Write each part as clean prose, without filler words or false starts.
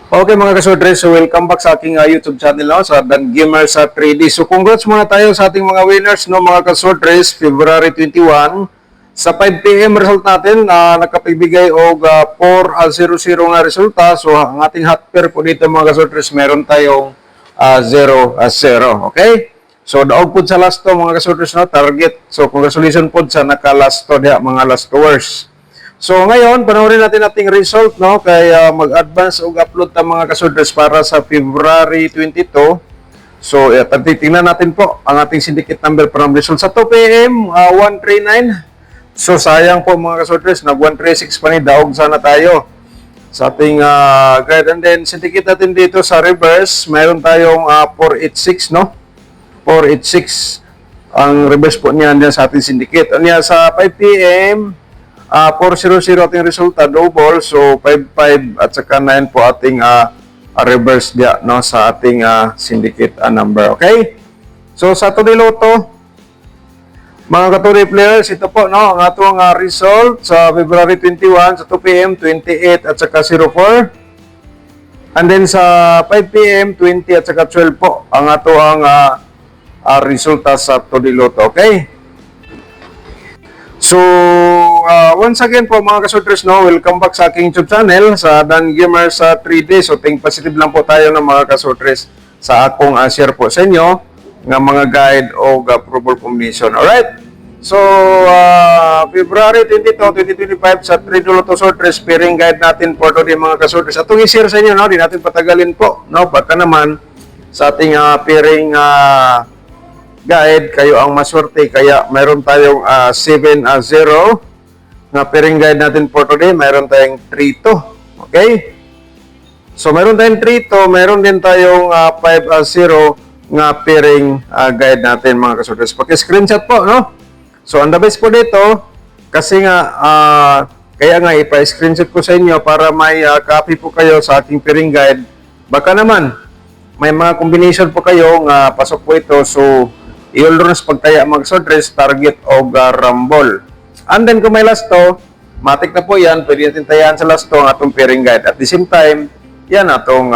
Okay mga kasodres, so welcome back sa aking YouTube channel no, sa Dan Gamer sa 3D. So congrats muna tayo sa ating mga winners no mga kasodres, February 21. Sa 5 PM result natin, nakapagbigay og 4-0-0 nga resulta. So ang ating hot pair po dito mga kasodres, meron tayong 0-0. Okay? So daog po sa last to mga kasodres no, target. So congratulations po sa naka-last to diha mga last hours. So ngayon, panoorin natin ating result no kaya mag-advance og upload ta mga kasodres para sa February 22. So titingnan natin po ang ating syndicate number from result sa 2 PM 139. So sayang po mga kasodres, nag 136 pa ni daog sana tayo sa ating guide. And then syndicate natin dito sa reverse, mayroon tayong 486 no. 486 ang reverse po niyan sa ating syndicate. Anya sa 5 PM 400 ating resulta, double. So 55 at saka 9 po ating reverse dia no sa ating syndicate number. Okay? So sa Today Lotto, mga katuloy players, ito po no ang atong result sa February 21 sa 2 PM 28 at saka 04. And then sa 5 PM 20 at saka 12 po ang atong resulta sa Today Lotto. Okay? So, once again po mga kasodres, no, welcome back sa aking YouTube channel, sa Dan Gamer sa 3D. So, think positive lang po tayo ng mga kasodres sa akong share po sa inyo ng mga guide o approval combination. Alright? So, February 22, 2025 sa 3D Lotto Sortres, pairing guide natin for today mga kasodres. Atong i-share sa inyo, no, di natin patagalin po. No, baka naman sa ating pairing guide, kayo ang maswerte. Kaya mayroon tayong 7-0 na pairing guide natin for today. Mayroon tayong 3-2. Okay? So, mayroon tayong 3-2. Mayroon din tayong 5-0 na pairing guide natin mga kasodres. Paki-screenshot po, no? So, ang the best po dito, kasi nga, kaya nga ipa-screenshot ko sa inyo para may copy po kayo sa ating pairing guide. Baka naman, may mga combination po kayo nga pasok po ito. So, i-all-runs pagtaya mga kasodres, target o rumble. And then kung may last to, matik na po yan, pwede natin tayaan sa last to ang atong pairing guide. At the same time, yan atong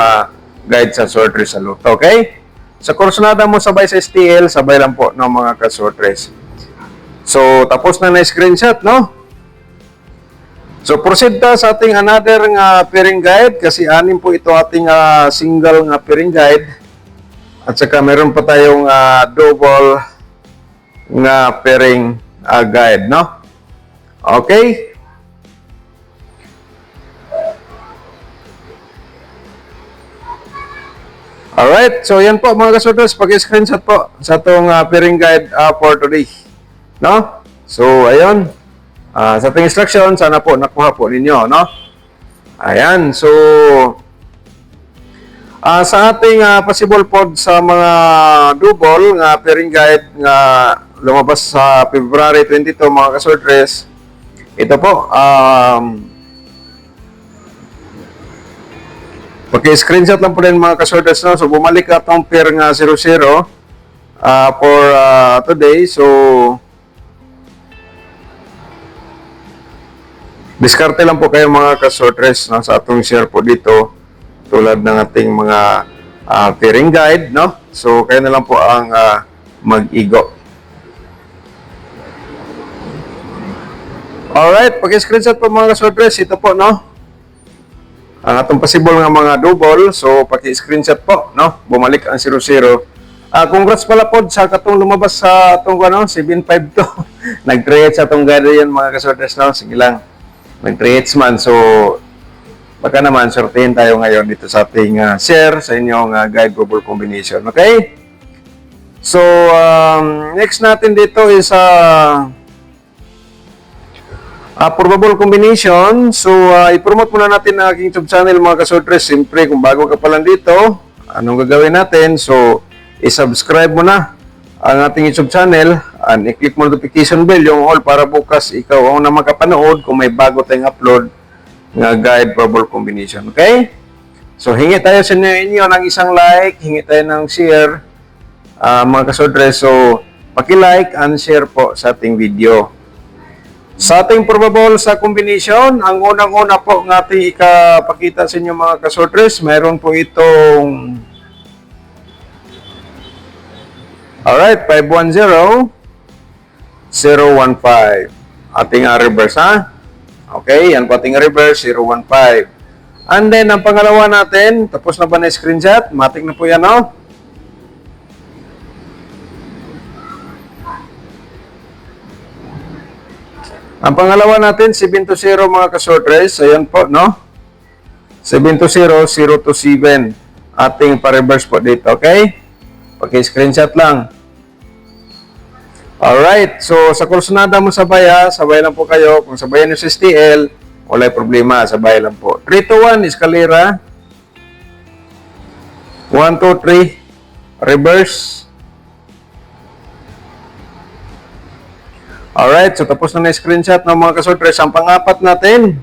guide sa sortres sa Lotto. Okay? Sa kursunada mo sabay sa STL, sabay lang po ng mga kasortres. So, tapos na na-screenshot, no? So, proceed ta sa ating another pairing guide kasi anim po ito ating single pairing guide. At saka meron pa tayong double nga pairing guide, no? Okay? Alright, so yan po mga kasodres, pag-screenshot po sa itong pairing guide for today, no? So, ayun. Sa ating instruction, sana po nakuha po ninyo, no? Ayan, so sa ating possible pod sa mga double nga pairing guide nga lumabas sa February 22 mga kasodres, ito po paki-screenshot lang po din mga kasodres, no? So bumalik atong pair nga 00 for today. So diskarte lang po kayo mga kasodres, no? Sa atong share po dito tulad ng ating mga pairing guide, no? So, kayo na lang po ang mag-igo. Alright, pag-screenshot po mga kasodres, ito po, no? Ang atong possible nga mga double, so paki-screenshot po, no? Bumalik ang 00. Congrats pala po sa katong lumabas sa atong 752. Nag-create sa atong guide yan mga kasodres, no? Sige lang. Nag-create man, so baka naman, sortein tayo ngayon dito sa ating share sa inyong guide double combination. Okay? So, next natin dito is probable combination. So, i-promote muna natin ang aking YouTube channel mga kasodres. Siyempre, kung bago ka pa lang dito, anong gagawin natin? So, i-subscribe mo na ang ating YouTube channel and i-click mo notification bell, yung all, para bukas ikaw ang na makapanood kung may bago tayong upload nga guide probable combination. Okay? So, hingi tayo sa inyo ng isang like, hingi tayo ng share, mga kasodres. So, paki-like and share po sa ating video. Sa ating probable sa combination, ang unang-una po ng ating ikapakita sa inyo mga kasortres, mayroon po itong alright, 510, 015. Ating reverse ha. Okay, yan po ating reverse, 015. And then, ang pangalawa natin, tapos na ba na screenshot? Matik na po yan, no? Ang pangalawa natin, 720 mga kasortres. Ayan po, no? 720, 027. Ating pa-reverse po dito, okay? Paki-screenshot lang. Alright, so sa kursunada mo sabay ha, sabay lang po kayo. Kung sabayan nyo sa STL, wala problema, sabay lang po. 3 to 1, escalera. 1, 2, 3, reverse. Alright, so tapos na screenshot ng mga kasortres. Ang pang-apat natin,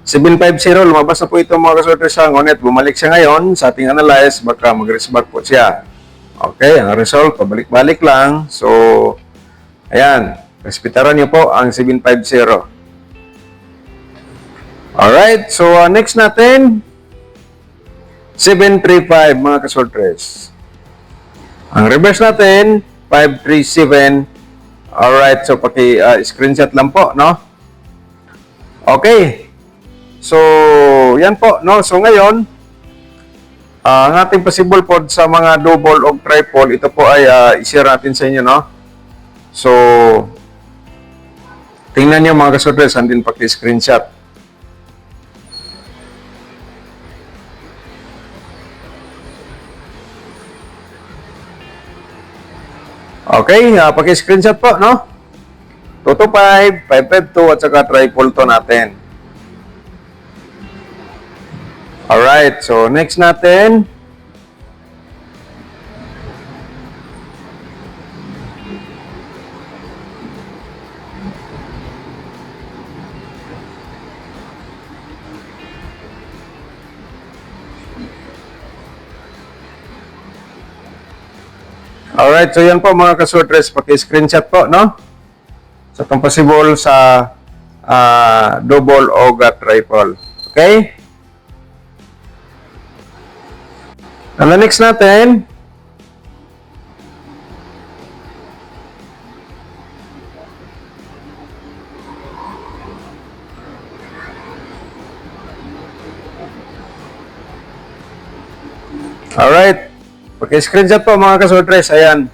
750, lumabas na po ito mga kasortres sa Ngonet. Bumalik siya ngayon sa ating analyze, baka mag-resback po siya. Okay, ang result, pabalik-balik lang. So, ayan, respetaran niyo po ang 750. Alright, so next natin, 735 mga kasortres. Ang reverse natin, 537. Alright, so paki-screenshot lang po, no? Okay. So, yan po, no? So, ngayon, ang ating possible po sa mga double o triple, ito po ay i-share natin sa inyo, no? So, tingnan nyo mga kasortres, andin paki-screenshot. Okay, paki-screenshot po, no? 225, 552, at saka triple to natin. Alright, so next natin. Alright, so yan po mga kasortres, paki-screenshot po, no? So, itong possible sa double o triple. Okay? And the next natin, alright, paki-screenshot po mga kasortres, ayan,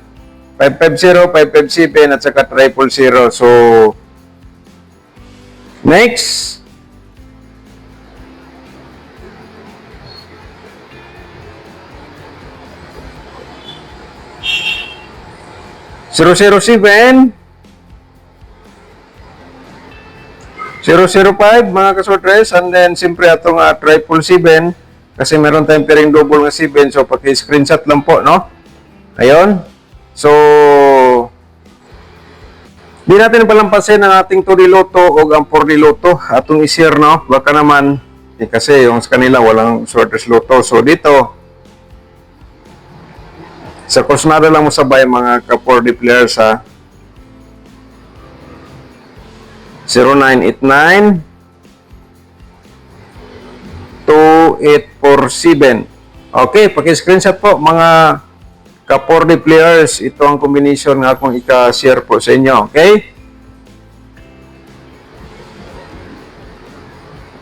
550, 557 at saka 000. So, next, (007) 005 mga kasortres, and then siyempre atong 777 kasi meron tayong piring double nga 7, so paki-screenshot lang po, no? Ayun. So, di natin palampasin ang ating 2D Lotto o ang 4D Lotto atong i-share, no? Baka naman, kasi yung sa kanila walang sorters Lotto. So, dito, sa kursunada lang mo sabay mga ka-4D players ha. 0989 2847. Okay, paki-screenshot po mga ka-4D players. Ito ang combination nga akong ika-share po sa inyo. Okay?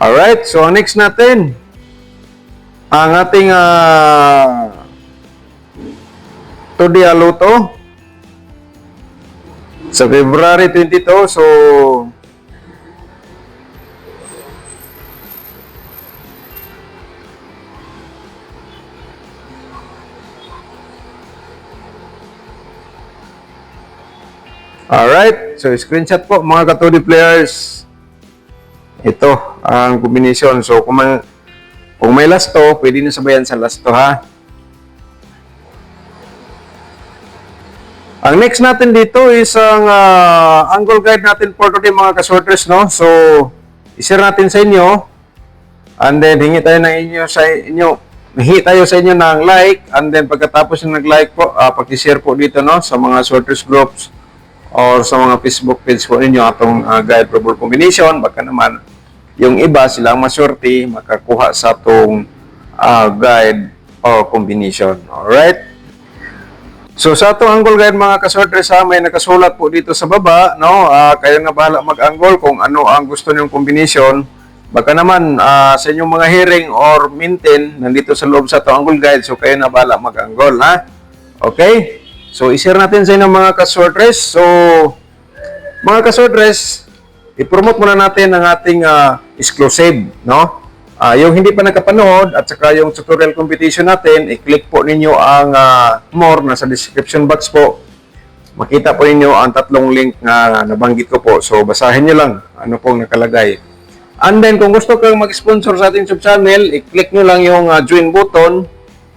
Alright, so next natin, ang ating 2D Lotto sa February 22. So, alright, so screenshot po mga ka-2D players. Ito ang combination. So, kung may last to, pwede nyo sabayan sa last to ha. Ang next natin dito is ang angle guide natin for today mga kasortres, no? So, i-share natin sa inyo. And then, hingi tayo sa inyo ng like. And then, pagkatapos yung nag-like po, pag-share po dito, no? Sa mga sortres groups. or sa mga Facebook page po ninyo atong guide probable combination. Baka naman yung iba silang maswerte makakuha sa atong guide or combination. Alright? So sa atong angle guide mga kasortres, may nakasulat po dito sa baba, no? Kayo na bahala mag-angle kung ano ang gusto niyong combination. Baka naman sa inyong mga hearing or maintain nandito sa loob sa atong angle guide, so kayo na bahala mag-angle, ha? Okay? So i-share natin sa inyo mga kasortres. So mga kasortres, i-promote muna natin ang ating exclusive, no? Yung hindi pa nakapanood at saka yung tutorial competition natin, i-click po ninyo ang more nasa description box po. Makita po ninyo ang tatlong link na nabanggit ko po. So basahin nyo lang ano pong nakalagay. And then kung gusto kang mag-sponsor sa ating YouTube channel, i-click nyo lang yung join button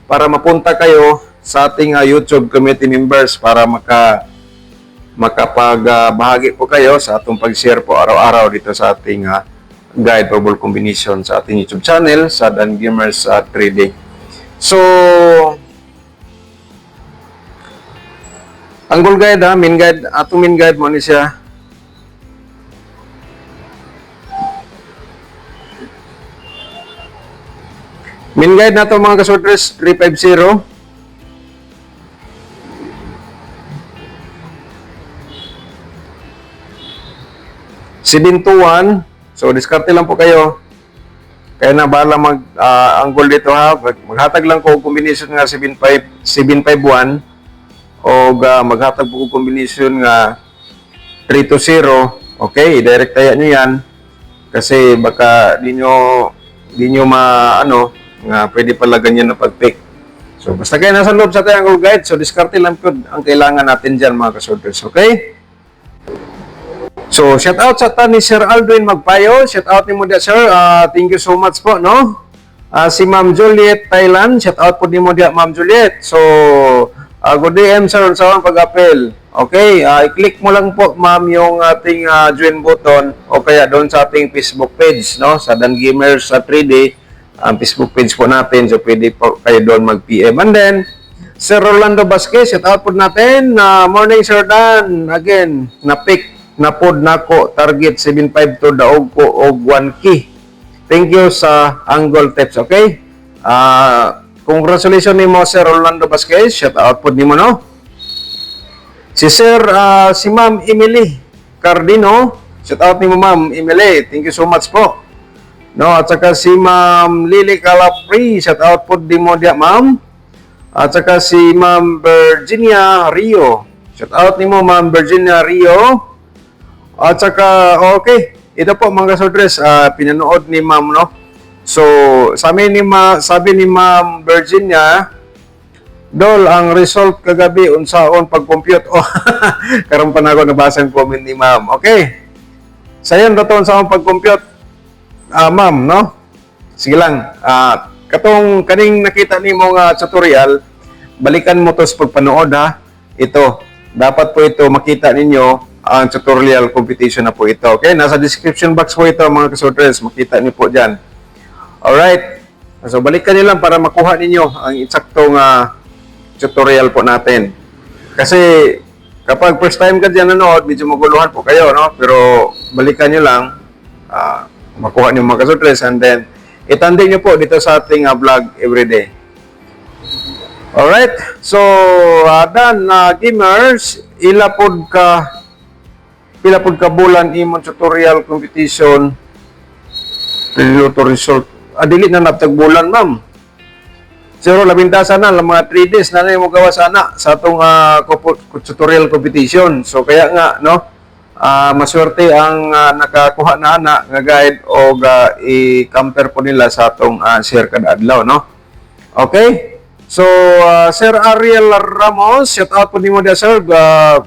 para mapunta kayo sa ating YouTube community members para makapagbahagi po kayo sa atong pag-share po araw-araw dito sa ating guide probable combination sa ating YouTube channel sa Dan Gamers Trading. So angle guide main guide, atong main guide mo ni siya. Main guide nato mga kasortres 350. (721). So, diskarte lang po kayo. Kaya na bahala mag-angle dito ha. Maghatag lang ko combination nga 751 o maghatag po combination nga 320. Okay, i-direct tayo nyo yan. Kasi baka di nyo nga pwede pala ganyan na pag-pick. So, basta kayo nasa loob sa triangle guide. So, diskarte lang po ang kailangan natin dyan mga kasorters. Okay? So, shout out sa ni Sir Aldwin Magpayo. Shout out ni mo dia, sir. Thank you so much po, no? Si Ma'am Juliet Thailand. Shout out po ni mo dia, Ma'am Juliet. So, good DM, sir, sa pag-appel. Okay, i-click mo lang po, ma'am, yung ating join button o kaya doon sa ating Facebook page, no? Sa Dan Gamers 3D, ang Facebook page po natin. So, pwede po kayo doon mag-PM. And then, Sir Rolando Vasquez, shout out po natin. Morning, Sir Dan. Again, na-pick na pod nako target 752 daog ko og 1 key. Thank you sa angle tips, okay? Congratulations nimo Sir Rolando Vasquez, shout out pod nimo, no? Si Ma'am Emily Cardino, shout out nimo Ma'am Emily, thank you so much po. No, at saka si Ma'am Lily Calapri, shout out pod nimo dia Ma'am. At saka si Ma'am Virginia Rio, shout out nimo Ma'am Virginia Rio. At saka, okay, ito po mga kasortres, pinanood ni ma'am, no? So, sabi ni Ma'am Virginia, Dol, ang result kagabi, unsaon pag-compute. Oh, karon pa na ako nabasa ang comment ni ma'am. Okay, sayon daton sa akong pag-compute, ma'am, no? Sige lang, kaning nakita ni mong tutorial, balikan mo to sa pagpanood, ha? Ito, dapat po ito makita ninyo ang tutorial competition na po ito. Okay, nasa description box po ito mga kasortres, makita niyo po dyan. Alright, so balikan niyo lang para makuha ninyo ang eksaktong tutorial po natin. Kasi kapag first time ka dyan nanood, medyo maguluhan po kayo, no? Pero balikan niyo lang, makuha niyo mga kasortres, and then itanding niyo po dito sa ating vlog everyday. Alright, so Dan Gamers, pila pod ka bulan imong tutorial competition to result. Dili na natag bulan, ma'am. Zero labintasan na lang mga 3 days na mo gawa sana sa atong tutorial competition. So kaya nga, no, maswerte ang nakakuha na ana nga guide o i-compare po nila sa atong share kada adlaw, no. Okay? So, Sir Ariel Ramos, shout out po nimo dia, sir.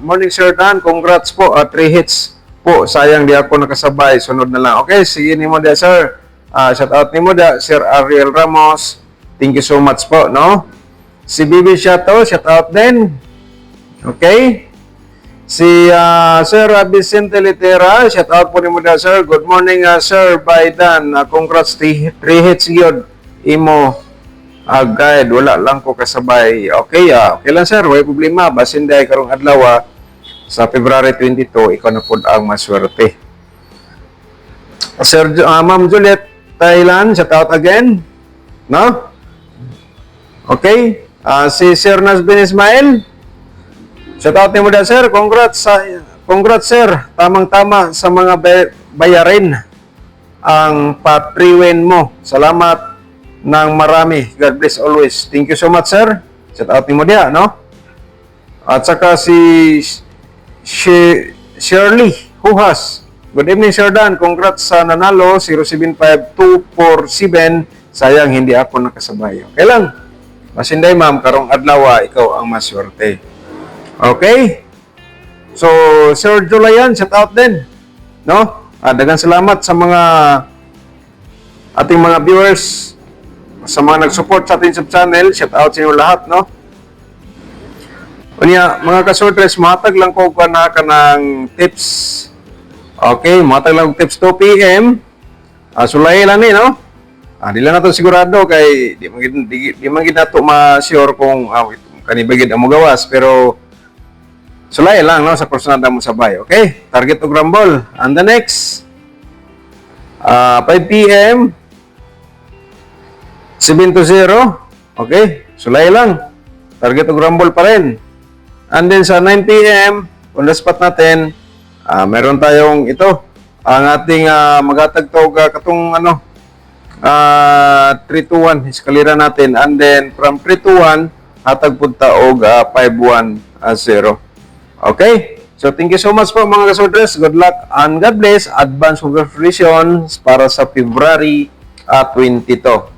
Morning, Sir Dan. Congrats po. 3 hits po. Sayang di ako nakasabay. Sunod na lang. Okay, sige nimo dia, sir. Shout out nimo dia, Sir Ariel Ramos. Thank you so much po, no? Si Bibi Shato, shout out din. Okay? Si Sir Vicente Litera, shout out po nimo dia, sir. Good morning, Sir Baidan. Congrats, 3 hits yun. Imo guide, wala lang ko kasabay. Okay, okay lang, sir, way problema. Basin dahil karong adlaw, sa February 22, ikaw na po ang maswerte. Sir, Ma'am Juliet Thailand, shout out again. No? Okay. Si Sir Nasbin Ismail, shout out mo da, sir. Congrats, sir. Tamang-tama sa mga bayarin ang patriwin mo. Salamat ng marami. God bless always. Thank you so much, sir. Shout out mo dia, no? At saka si Shirley Huhas. Good evening, Sir Dan. Congrats sa nanalo, 075247. Sayang, hindi ako nakasabay. Okay lang. Masinday, ma'am, karong adlaw, ikaw ang maswerte. Okay? So, Sir Julayan, shout out din. No? Daghang salamat sa mga ating mga viewers, sa mga nag-support sa ating sub-channel. Shout out sa inyo lahat, no? Unya, mga kasortres, matag lang ko na ka ng tips. Okay, matag lang tips 2 p.m. Sulay lang ni, no? Di lang nato sigurado kay di man gid nato ma-sure kung kanibagid ang gawas, pero sulay lang, no, sa personal mo sabay. Okay? Target og rumble. And the next 5 p.m. 7-0. Okay? Sulay lang. Target og rumble pa rin. And then sa 9 p.m. on the spot natin, meron tayong ito, ang ating magatag to katong 3 to 1 eskalera natin, and then from 3 to 1 hatag punta og 5-1-0. Okay? So thank you so much po mga kasodres. Good luck and God bless. Advance congratulations para sa February 22.